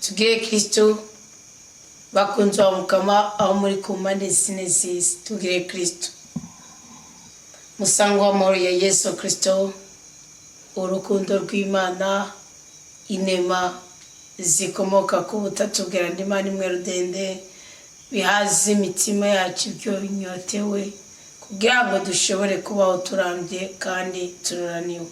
tugire Kristo bakunze wa mukama aho muri ku mpande z'isi tugire Kristo musango w'amahoro ya Yesu Kristo urukundo rw'Imana inema zikomoka ku butatu bw'Imana Imana imwe rudende bihaze imitima yacu ibyo inyotewe kugira ngo dushobore kubaho turambye kandi tururaniwe.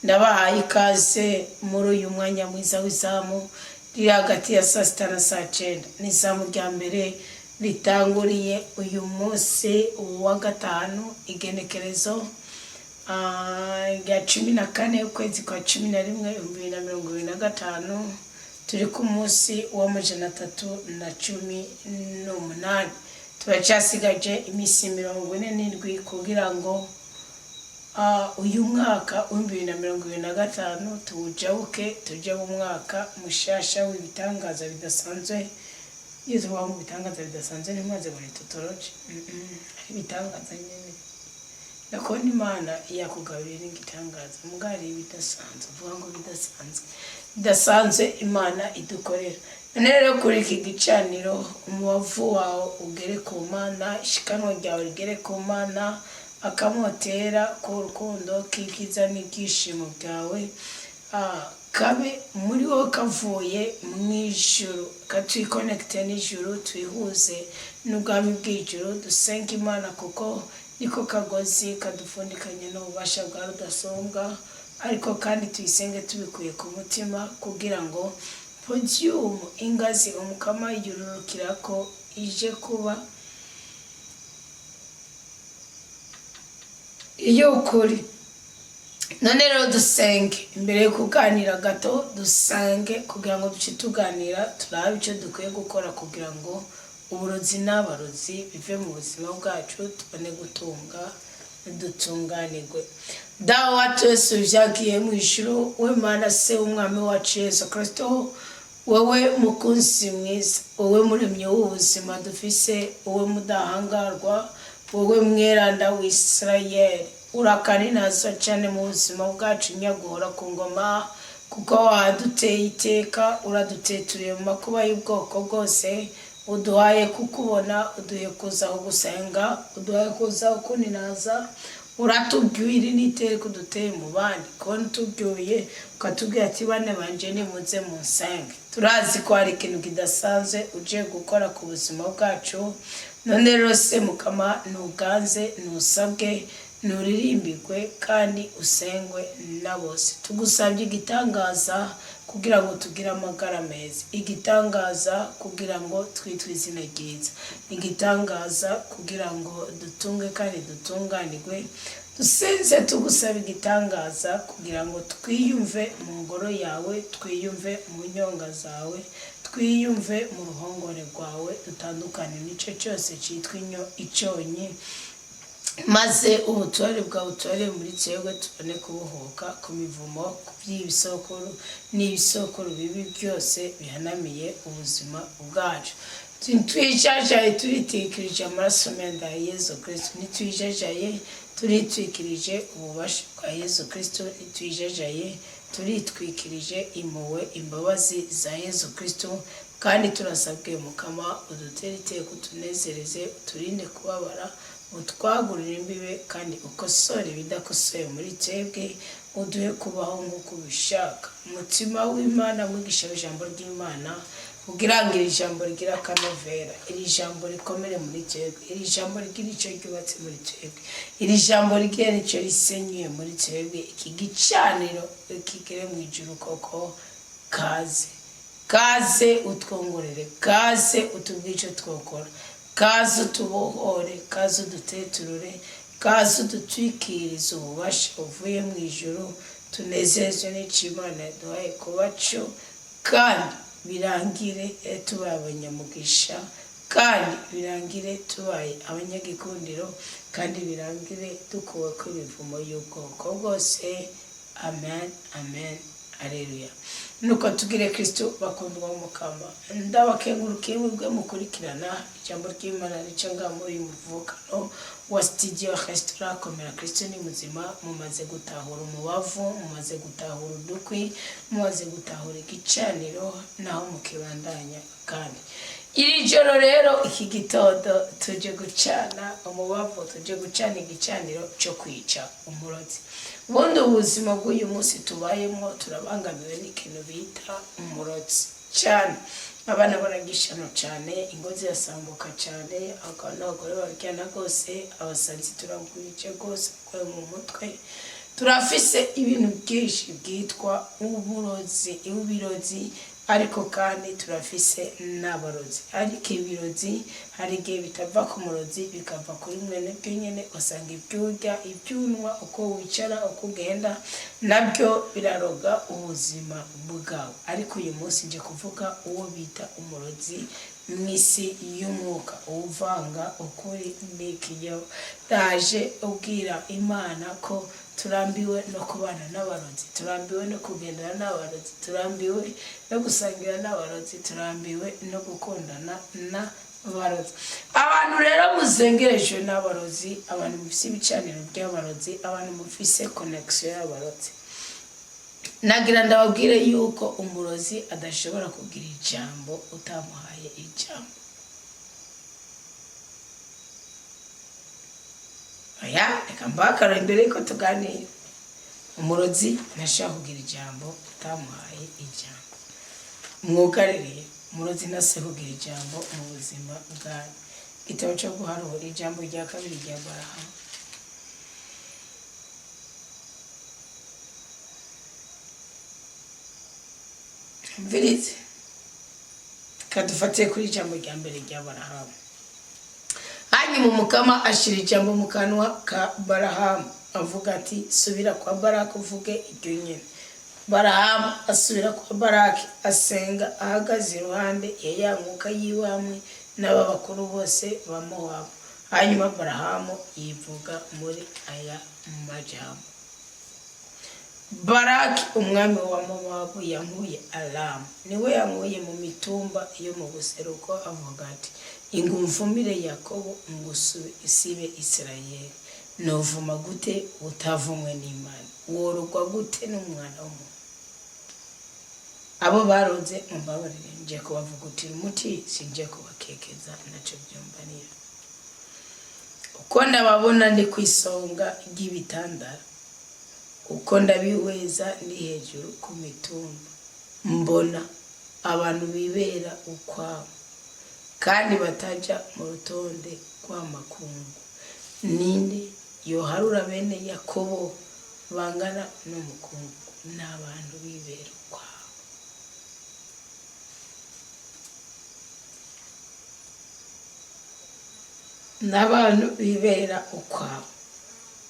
Ndabahaye ikaze muri uyu mwanya mwiza w'izamu riri hagati ya saa sita na saa cyenda. Ni izamu rya mbere ritanguriye uyu munsi wa gatanu igenekerezo rya 14 ukwezi kwa 11 2025. Turi ku munsi wa 318. Turacyasigaje iminsi 47 kugira ngo uyu mwaka wa 2025 tuwujabuke tujye mu mwaka mushasha w'ibitangaza bidasanzwe. Yesu wa mu bitangaza bidasanzwe nimaze muri tutoroje ibitangaza nyene nakoni Imana yakugabira igitangaza mugari bidasanzwe vuga ngo bidasanzwe Imana idukorera. Nero kuri iki gicaniro umubavu wawe ugere ku Mana, ishikanwa ryawe rigere ku Mana, akamotera ku rukundo kikiza n'ibyishimo byawe kabe muri wowe kavuye mu ijuru, katwikonekite n'ijuru, twihuze n'ubwami bw'ijuru. Dusenga Imana kuko niko kagozi kadufundikanye n'ububasha bwa rudasumbwa, ariko kandi tuyisenge tubikuye ku mutima kugira ngo podium ingazi umukama yururukira ko ije kuba iyo ukuri. None rero dusenge imbere yo kuganira gato, dusange kugira ngo duce tuganira turabe icyo dukwiye gukora kugira ngo uburozi n'abarozi bive mu buzima bwacu tubone gutunga dutunganirwe. Dawe wacu Yesu vyagiye mu ijuru, we Mana se umwami wacu Yesu Kristo, wowe mukunzi mwiza, wowe muremyi w'ubuzima dufise, wowe mudahangarwa, wowe mweranda w'Isirayeli, urakari nazo cyane mu buzima bwacu nyaguhora ku ngoma, kuko waduteye iteka, uraduteturiye mu makuba y'ubwoko bwose, uduhaye kukubona, uduhaye kuza gusenga, uduhaye kuza kuninaza, uratubwira n'iteka kuduteye mu bandi kontu tubyuye ukatubwira ati bane banje nimuze mu nsenge. Turazi ko hari ikintu kidasanzwe uje gukora ku buzima bwacu. None rero se mukama nuganze nusabwe nuririmbirwe kandi usengwe na bose. Tugusabye igitangaza kugira ngo tugire amagara meza, igitangaza kugira ngo twitwe izina ryiza, igitangaza kugira ngo dutunge kandi dutunganirwe. Dusenze tugusaba igitangaza kugira ngo twiyumve mu ngoro yawe, twiyumve mu nyonga zawe, twiyumve mu ruhongore rwawe, dutandukane n'icyo cyose cyitwa icyonyi, maze ubutware bwawe utware muri twebwe tubone kubuhuka ku mivumo, ku by'ibisokoro n'ibisokoro bibi byose bihanamiye ubuzima bwacu. Twijajaye turitikirije amaraso meza ya Yesu Kristo, nitwijajaye turitwikirije ububasha bwa Yesu Kristo, nitwijajaye turitwikirije impuhwe imbabazi za Yesu Kristo. Kandi turasabwe mukama udutere iteka, utunezereze, uturinde kubabara, utwagurire imbibe kandi ukosore ibidakosoye muri twebwe, uduhe kubaho nk'uko ubishaka. Umutima w'Imana mwigisha w'ijambo ry'Imana kugira ngo iri jambo rigira akanovera, iri jambo rikomere muri twebwe, iri jambo rigira icyo ryubatse muri twebwe, iri jambo rigira icyo risenyuye muri twebwe. Iki gicaniro kigere mu ijuru koko, kaze utwongorere, kaze utubwire icyo twokora, kaze utubohore, kaze uduteturure, kaze udutwikirize ububasha uvuye mu ijuru. Tunezezwe n'icyo Imana yaduhaye kuba cyo, kandi birangire tubaye abanyamugisha, kandi birangire tubaye abanyagikundiro, kandi birangire dukuwe ko ibivumo y'ubwoko bwose. Amen, amen, Haleluya. Nuko tugire Kristo bakundwa mukama. Ndabakengurukiye mwebwe mukurikirana ijambo ry'Imana rica muri muvukano wa studio Restaurant Komera Kristo ni muzima. Mumaze gutahura umubavu, mumaze gutahura udukwi, mumaze gutahura igicaniro naho mukibandanya kandi iri joro rero iki gitondo tuje gucana umubavu, tuje gucana igicaniro cyo kwica umurozi. Ubundi ubuzima bw'uyu munsi tubayemo turabangamiwe n'ikintu bita umurozi cyane. Abana baragishano cyane, ingozi yasambuka cyane, abagore baryana rwose, abasanzi turagwije rwose kwa mu mutwe. Turafise ibintu byinshi byitwa uburozi, ariko kandi turafise n'abarozi. Ariko ibirozi hari igihe bitava ku murozi bikava kuri mwene byo nyene, usanga ibyurya ibyunwa uko wicara uko ugenda nabyo biraroga ubuzima bwawe. Ariko uyu munsi nje kuvuga uwo bita umurozi mwisi y'umwuka, uvanga ukuri n'ikinyoma. Daje ubwira Imana ko turambiwe no kubana n'abarozi, turambiwe no kugendana n'abarozi, turambiwe no gusangira n'abarozi, turambiwe no gukundana n'abarozi. Abantu rero muzengerejwe n'abarozi, abantu mufise ibicaniro by'abarozi, abantu mufise connection y'abarozi. Nagira ndababwire yuko umurozi adashobora kugira ijambo utamuhaye ijambo. Oya, reka mbakara imbere ko tuganira. Umurozi ntashaka kugira ijambo utamuhaye ijambo. Mwugarire umurozi ntase kugira ijambo mu buzima bwawe. Igitabo cyo guharura ijambo rya kabiri rya Barahamu. Mvirize kadufatiye kuri ijambo rya mbere rya Barahamu. Hanyuma umukama ashira ijambo mu kanwa ka Barahamu avuga ati subira kwa Baraki uvuge iryo nyene. Barahamu asubira kwa Baraki asenga ahagaze iruhande ya ya nkuka yiwe hamwe n'abakuru bose ba Mowabu. Hanyuma Barahamu yivuga muri aya majambo: Baraki umwami wa Mowabu yankuye Aramu, niwe yankuye mu mitumba yo mu buseruko, avuga ati ingumvumire Yakobo ngusibe Isirayeli. Novuma gute utavumwe n'Imana, worugwa gute n'umwana w'umuntu? Abo baroze mumbabarire, nje kubavugutira umuti, sinje kubakekeza naco byumbanira. Uko ndababona ndi kwisonga ry'ibitandara, uko ndabihweza ndi hejuru ku mitumba, mbona abantu bibera ukwabo kandi bataja mu rutonde rw'amakungu. Ninde yoharura bene Yakobo bangana n'umukungu? N'abantu bibera ukwabo. N'abantu bibera ukwabo.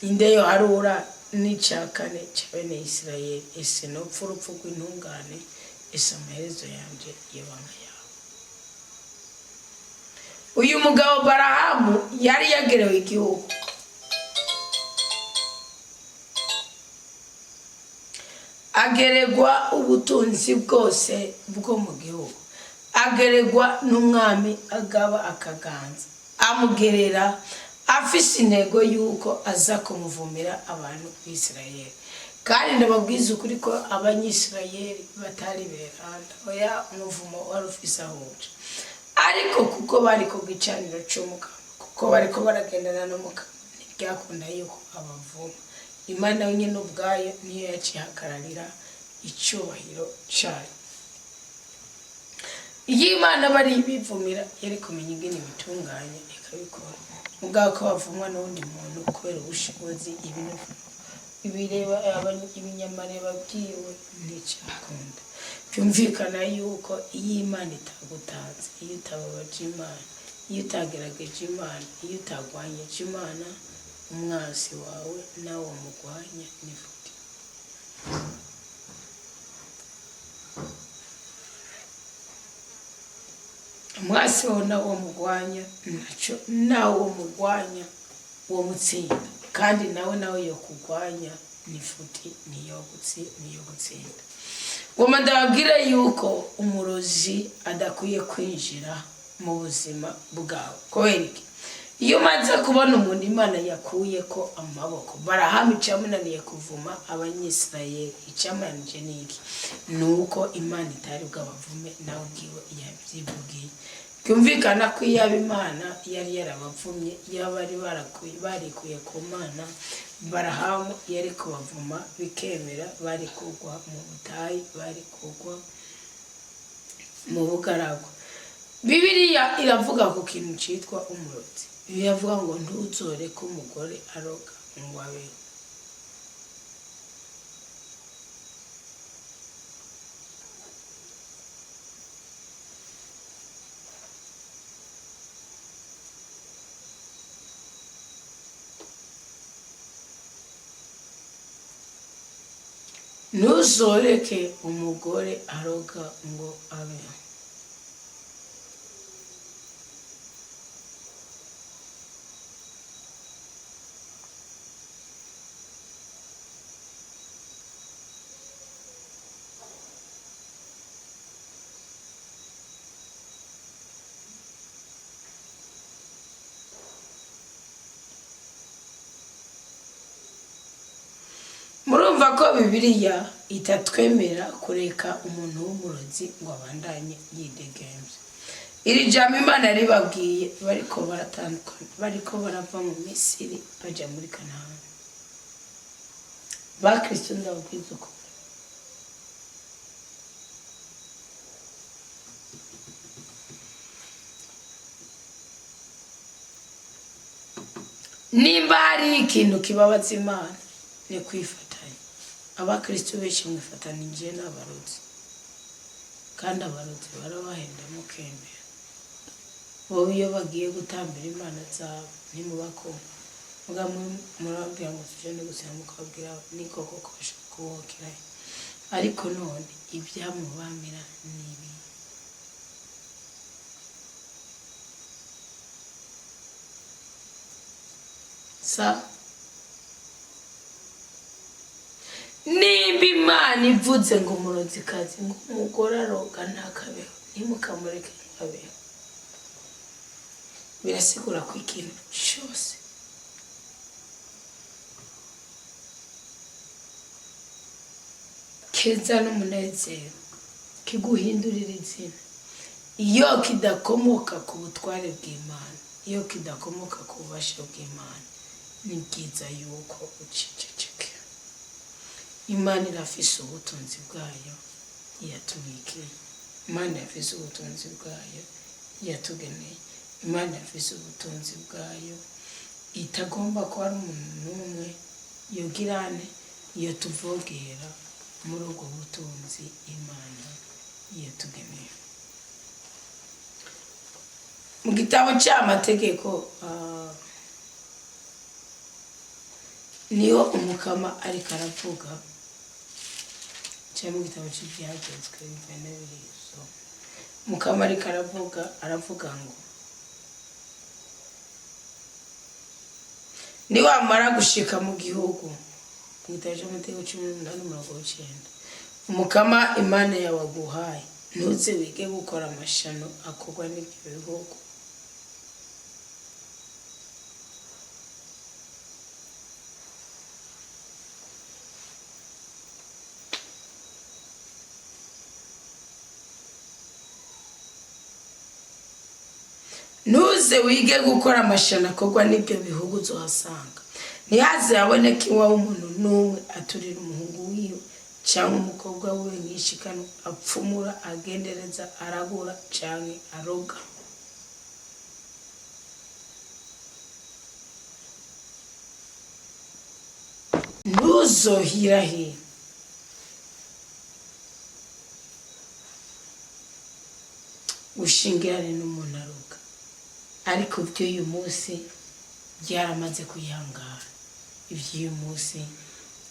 Inde yoharura n'icakane ca bene Isirayeli? Ese nopfa urupfu rw'intungane? Ese amaherezo yanje yebanga yawe? Uyu mugabo Barahamu yari yagerewe igihugu. Ageregwa ubutunzi bwose bwo mu gihugu. Ageregwa n'umwami agaba akaganza. Amugerera afise intego yuko aza kumuvumira abantu b'Isirayeli. Kandi ndababwiza ukuri ko abanyisirayeli batari beranda. Oya, umuvumo wari ufise ahuje. Ariko kuko bari ku gicaniro cy'umukama, kuko bariko baragendana n'umukama, ntibyakunda yuko abavuma. Imana nyine ubwayo niyo yacihakararira icyubahiro cyayo. Iyo Imana bari bivumira yari kumenya ingene bitunganye ikabikora. Mugabo ko bavumwa n'undi muntu kubera ubushobozi ibireba ibinyamare babwiwe nticyakunda. Byumvikana yuko iyo Imana itagutanze, iyo utababaje Imana, iyo utagerageje Imana, iyo utagwanyije Imana, umwasi wawe nawe wamugwanya n'ifuti. Umwasi wawe nawe wamugwanya naco, nawe wamugwanya uwo mutsinda, kandi nawe yo kugwanya n'ifuti niyo gutsinda. ngoma ndababwire yuko umurozi adakwiye kwinjira mu buzima bwawe. Kubera iki? Iyo umaze kubona umuntu Imana yakuye ko amaboko, Barahamu icyamunaniye kuvuma Abanyisirayeli, icyamunanije niki? Nuko Imana itari bwabavume, nawe ubwiwe yabyivugiye. Byumvikana ko iyaba Imana yari yarabavumye, yaba bari barikuye ku Mana, Barahamu yari kubavuma bikemera, bari kugwa mu butayu, bari kugwa mu bugaragwa. Bibiliya iravuga ku kintu cyitwa umurozi. Biravuga ngo ntuzoreke umugore aroga ngo abeho. Ntuzoreke umugore aroga ngo abeho. Murumva ko Bibiliya itatwemera kureka umuntu w'umurozi ngo abandanye yidegembya. Iri jambo Imana ribabwiye bariko baratandukana, bariko barava mu Misiri baja muri Kanani. Ba Kristo ndababwiza uko nimba hari ikintu kibabaza Imana ni kwifatanya. Abakristo benshi mwifatanije n'abarozi, kandi abarozi barabahenda mukemera. Wowe iyo bagiye gutambira Imana zabo ntimubakoma, muga murababwira ngo tujane gusenga, mukababwira ni koko ko bashaka kubokerayo, ariko none ibyamubamira ni ibi. Nimba Imana ivuze ngo umurozikazi ngo umugore aroga ntakabeho, ntimukamureke nkabeho, birasigura ko ikintu cyose keza n'umunezero kiguhindurira izina, iyo kidakomoka ku butware bw'Imana, iyo kidakomoka ku bubasha bw'Imana, ni byiza yuko ucecekera. Imana irafise ubutunzi bwayo yatubikiye, Imana yafise ubutunzi bwayo yatugeneye, Imana yafise ubutunzi bwayo itagomba ko ari umuntu n'umwe yogirane iyo tuvogera muri ubwo butunzi Imana yatugeneye. Mu gitabo cy'amategeko niyo umukama ariko aravuga, cyangwa mu gitabo cy'ibyagezwe bivene birizo, umukama ariko aravuga ngo niwamara gushika mu gihugu, mu gitabo cy'amategeko 18:9, umukama Imana yawe aguhaye, ntuze wige gukora amashano akorwa n'ibyo bihugu. Ntuze wige gukora amashano akorwa n'ibyo bihugu uzohasanga. Ntihaze haboneke iwawe umuntu n'umwe aturira umuhungu wiwe cyangwa umukobwa wiwe nk'ishikano, apfumura, agendereza, aragura cyangwa aroga. Ntuzohirahira. Ushingirane n'umuntu aroga, ariko iby'uyu munsi byaramaze kuyangara, iby'uyu munsi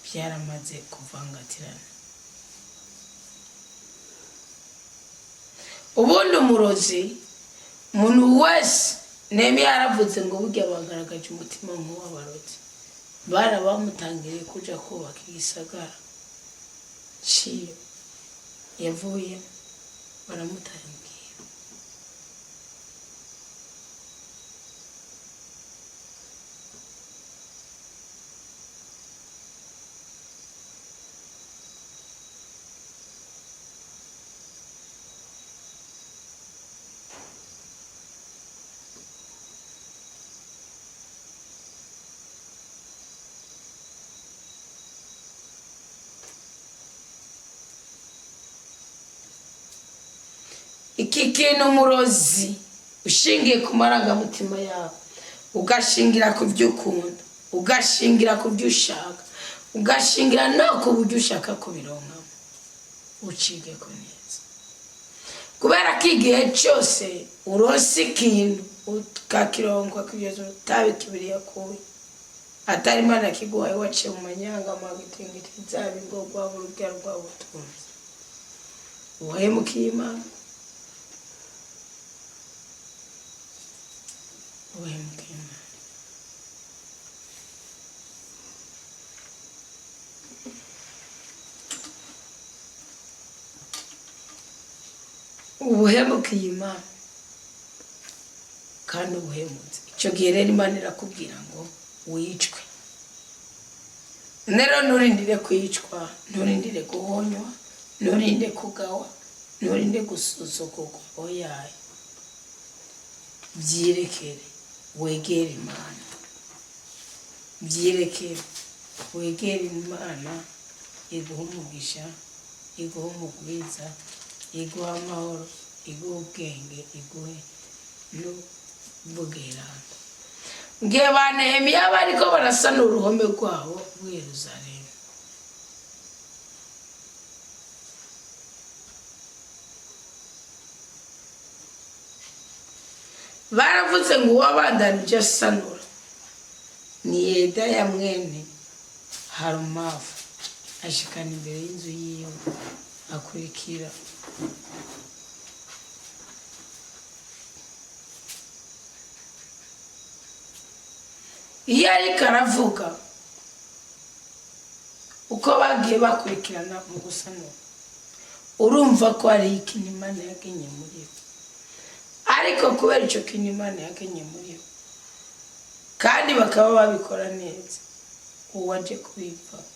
byaramaze kuvangatirana. Ubundi umurozi, umuntu wese Nehemiya yaravuze ngo burya bagaragaje umutima nk'uw'abarozi, barabamutangiriye kuja kubaka igisagara ciyo. yavuye baramutangira. Iki kintu umurozi ushingiye ku marangamutima yawe, ugashingira ku byo ukunda, ugashingira ku byo ushaka, ugashingira no ku buryo ushaka kubironka, ucige ko neza. Kubera ko igihe cyose urose ikintu ukakironka kugeza utabikibiriye kuwe, atari Imana kiguhaye waciye mu manyanga magatingiti zabi ngo rwaba urugero rw'ubutunzi, uhemukiye Imana. Ubuhemukiye Imana kandi ubuhemutse, icyo gihe rero Imana irakubwira ngo wicwe. Rero nturindire kwicwa, nturindire guhonywa, nturinde kugawa, nturinde gusuzugurwa, oyaye byirekere wegere Imana, byirekere wegere Imana, iguha umugisha, iguha umugwiza, iguha amahoro, iguha ubwenge, iguhe n'ubweranda. Ngiye ba Nehemiya bariko barasana uruhome rwabo rw'i Yerusalemu, baravuze ngo uwabandanije asanura ni Yedaya mwene Harumafu, ashikana imbere y'inzu yiwe akurikira. Iyo ariko aravuga uko bagiye bakurikirana mu gusanura, urumva ko hari ikintu Imana yagenye muri bo, ariko kubera icyo kintu Imana yagenye muri bo kandi bakaba babikora neza, uwaje kubivanga.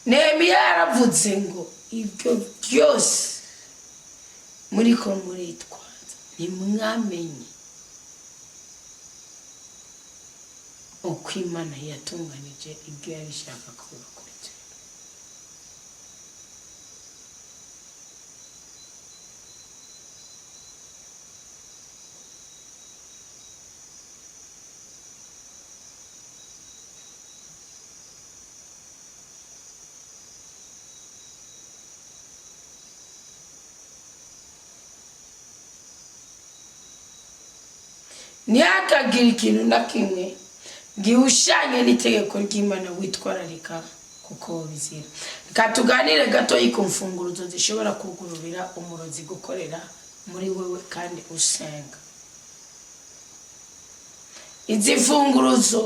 Nehemiya yaravuze ngo ibyo byose muriko muritwaza ntimwamenye uko Imana yatunganije ibyo yari ishaka kubakurikira. Ntihakagire ikintu na kimwe gihushanye n'itegeko ry'Imana witwararika kuko bizira. Reka tuganire gato ku mfunguruzo zishobora kugururira umurozi gukorera muri wewe kandi usenga. Izi mfunguruzo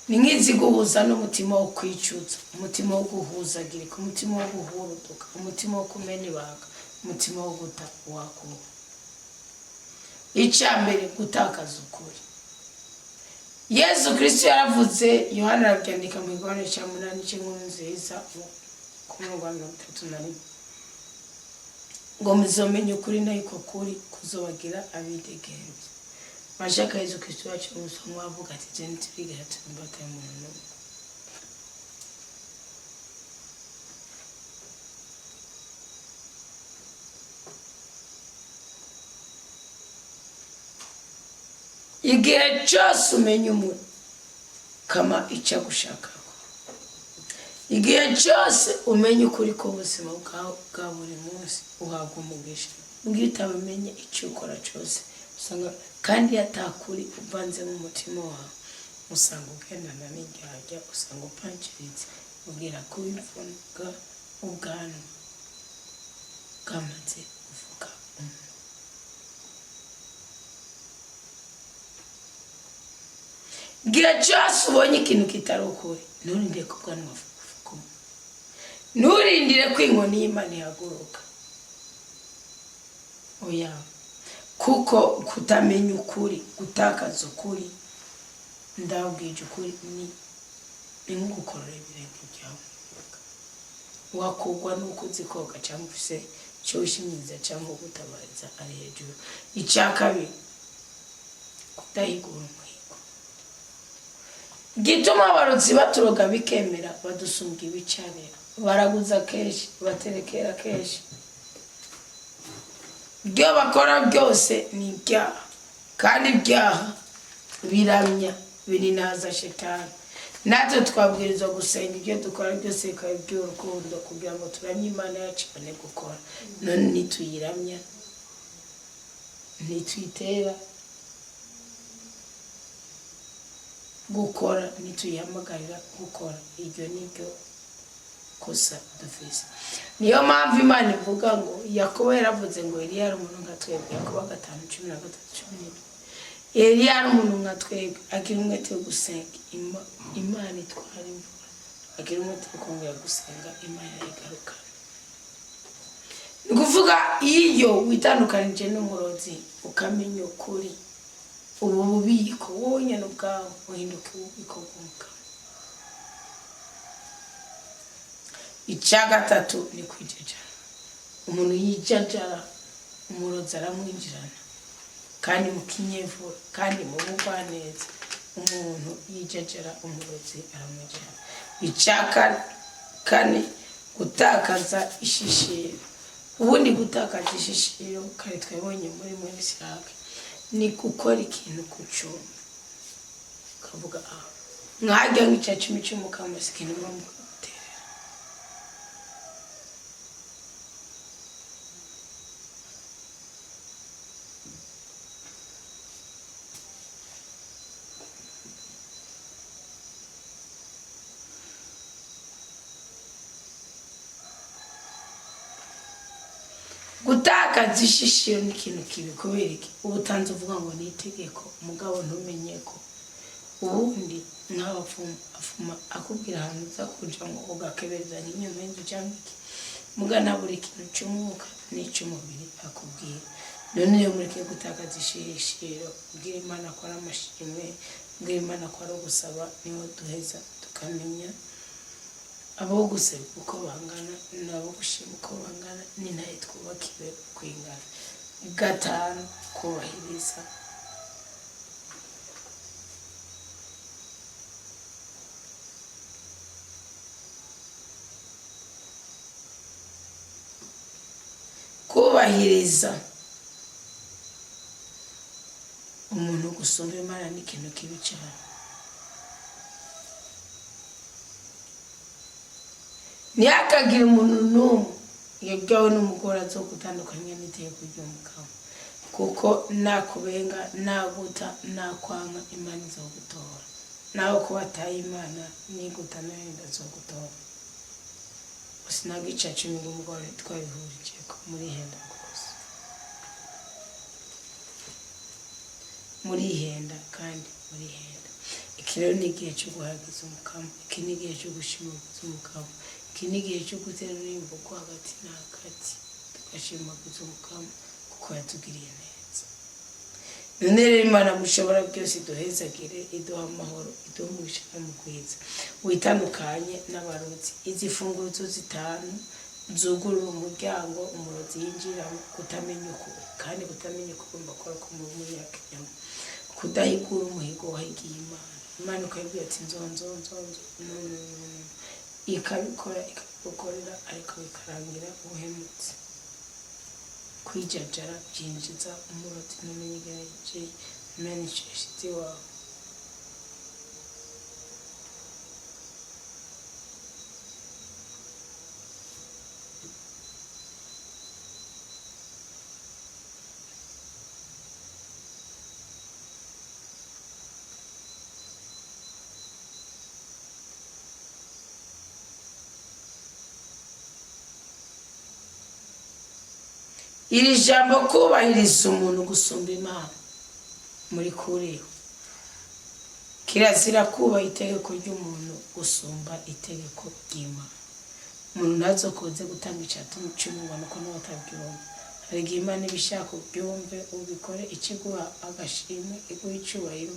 ni nk'iziguhuza n'umutima wo kwicuza, umutima wo guhuzagirika, umutima wo guhuruduka, umutima wo kumena ibanga, umutima wo guta uwakuba. Icyambere gutakaza ukuri. Yesu Kristo yaravuze, Yohana arabyandika mu Yohana 8 cy'inkuru nziza ku murongo wa 31, ngo muzomenya ukuri nako kuri kuzobagira abidegemvya. Mashaka Yesu Kristo wacu umusomwa avuga ati je ntibigera tumbata umuntu. Igihe cyose umenya umuntu kama icyo gushaka, igihe cyose umenya ukuri ko ubuzima bwawe bwa buri munsi uhabwa umugisha. Mbwira utabamenye icyo ukora cyose usanga kandi yatakuri uvanze mu mutima wawe, usanga ugendana n'indyarya, usanga upanchiritse, ubwira ko wivuga ubwanwa bwamaze uvuga gira cyose ubonye ikintu kitari ukuri nturindire ko ubwanwa vuga, nturindire ko inkoni y'Imana ihaguruka. Oya, kuko kutamenya ukuri, gutakaza ukuri, ndabwije ukuri ni nko gukorora ibirenge byawe. Wakugwa nuko uzi koga cyangwa se cyoshimiza cyangwa gutabariza ari hejuru. Icya kabiri, kudahigura umuhigo. Gituma abarozi baturoga bikemera badusumbya ibicanira, baraguza kenshi, baterekera kenshi. Ibyo bakora byose ni ibyaha, kandi ibyaha biramya, birinaza shetani. Natwe twabwirizwa gusenga ibyo dukora byose bikaba iby'urukundo kugira ngo turamye Imana yacu ibone gukora. None nituyiramya, nituyitera gukora, nituyihamagarira gukora, iryo niryo kosa dufise. Niyo mpamvu Imana ivuga ngo Yakobo yaravuze ngo Eliya ari umuntu nka twebwe, Yakobo 5:13-17. Eliya ari umuntu nka twebwe, agira umwete wo gusenga Imana itwara imvura, agira umwete wo kongera gusenga Imana igarukana. Ni kuvuga iyo witandukanije n'umurozi ukamenya ukuri, ubu bubiko wowe nyine ubwawe uhinduka ububiko bw'umugabo. Icya gatatu ni kwijajara. Umuntu yijajara umurozi aramwinjirana, kandi mu kinyevura, kandi mu bugwaneza. Umuntu yijajara umurozi aramwinjirana. Icya kane, gutakaza ishishiro. Ubundi gutakaza ishishiro kare twabonye muri Isiraheli ni gukora ikintu ku cyuma, ukavuga nkajya nk'icya 10 cy'umukamo sikini ngombwa guterera. Gutakaza ishishiro ni ikintu kibi. Kubera iki? Ubutanzi uvuga ngo ni itegeko, umugabo ntumenye ko ubundi nk'abapfumu afuma akubwira ahantu uza kuja ngo ugakebeza nk'inyuma y'inzu cyangwa iki, mugana buri kintu cy'umwuka n'icy'umubiri akubwira. None iyo mureke gutakaza ishishiro, ubwira Imana ko ari amashimwe, ubwira Imana ko ari ugusaba, niho duheza tukamenya abo gusaba uko bangana nabo gushima uko bangana, ni nayo twubakiwe kwingana. 5, kubahiriza. Kubahiriza umuntu gusumba Imana ni ikintu kibi cyane. Ntihakagire umuntu n'umwe yabwawe n'umugore azo gutandukanya n'itegeko ry'umugabo, kuko nakubenga, naguta, nakwanka, Imana izogutora. Nawe ko wataye Imana niguta nayo ndazogutora. Usinaga icya 10 ng'umugore twabihurije ko muri henda rwose, muri henda kandi muri henda. Iki rero ni igihe cyo guhagiza umukamo, iki ni igihe cyo gushimagiza umukamo, iki ni igihe cyo gutera n'imvugo hagati na hagati, tugashimagiza umukamo kuko yatugiriye neza. None rero Imana mushobora byose iduhezagire, iduha amahoro, iduha umugisha n'umugwiza. Witandukanye n'abarozi. Izi funguzo 5 zugurura umuryango umurozi yinjiramo: kutamenya ukuri, kandi kutamenya ukuri mbakora ko muri yakinyama, kudahigura umuhigo wahigiye Imana. Imana ukayibwira ati nzonzo, ikabikora ikagukorera, ariko bikarangira ubuhemutse. Kwijajara byinjiza umurozi n'umunyigereje manifesti wawe. iri jambo kubahiriza umuntu gusumba Imana muri kuriho. Kirazira kubaha itegeko ry'umuntu gusumba itegeko ry'Imana. Umuntu ntazokunze gutanga icatuma cy'umubona nuko n'abatabyumva. Hari igihe Imana ibishaka ubyumve ubikore, ikiguha agashimwe, iguha icyubahiro,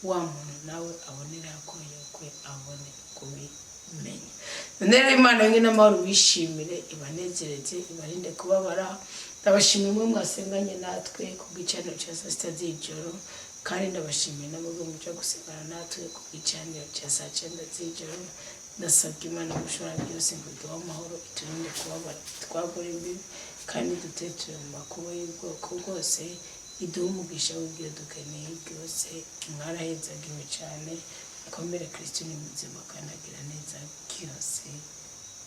wa muntu nawe abonera yakoyokwe abone kubimenya. None rero Imana nyine amahoro bishimire, ibanezereze, ibarinde kubabara. Ndabashimira mwe mwasenganye natwe ku gicaniro cya saa sita z'ijoro, kandi ndabashimiye namwe mucyo gusengana natwe ku gicaniro cya saa cyenda z'ijoro. Ndasabye Imana gushora byose ngo duhe amahoro, iturinde kubabara, twagura imbibi, kandi duteture mu makuba y'ubwoko bwose, iduhe umugisha w'ibyo dukeneye byose. Mwarahezagiwe cyane, mukomere. Kristo ni muzima kandi agira neza byose.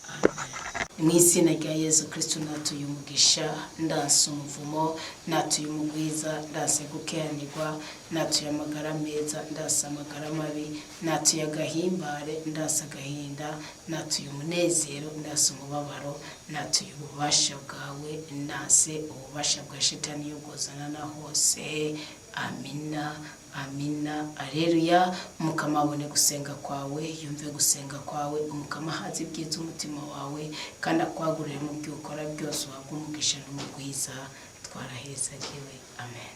Amen. Mu izina rya Yesu Kristo natuye umugisha, ndasa umuvumo, natuye umugwiza, ndasa gukeranirwa, natuye amagara meza, ndasa amagara mabi, natuye agahimbare, ndasa agahinda, natuye umunezero, ndasa umubabaro, natuye ububasha bwawe, ndase ububasha bwa Shetani yugozana na hose. Amina, amina, aleluya. Umukama abone gusenga kwawe, yumve gusenga kwawe, umukama hazi ibyiza umutima wawe, kandi akwagurire mu byo ukora byose, uhabwe umugisha n'umugwiza. Twarahezagiwe. Amen.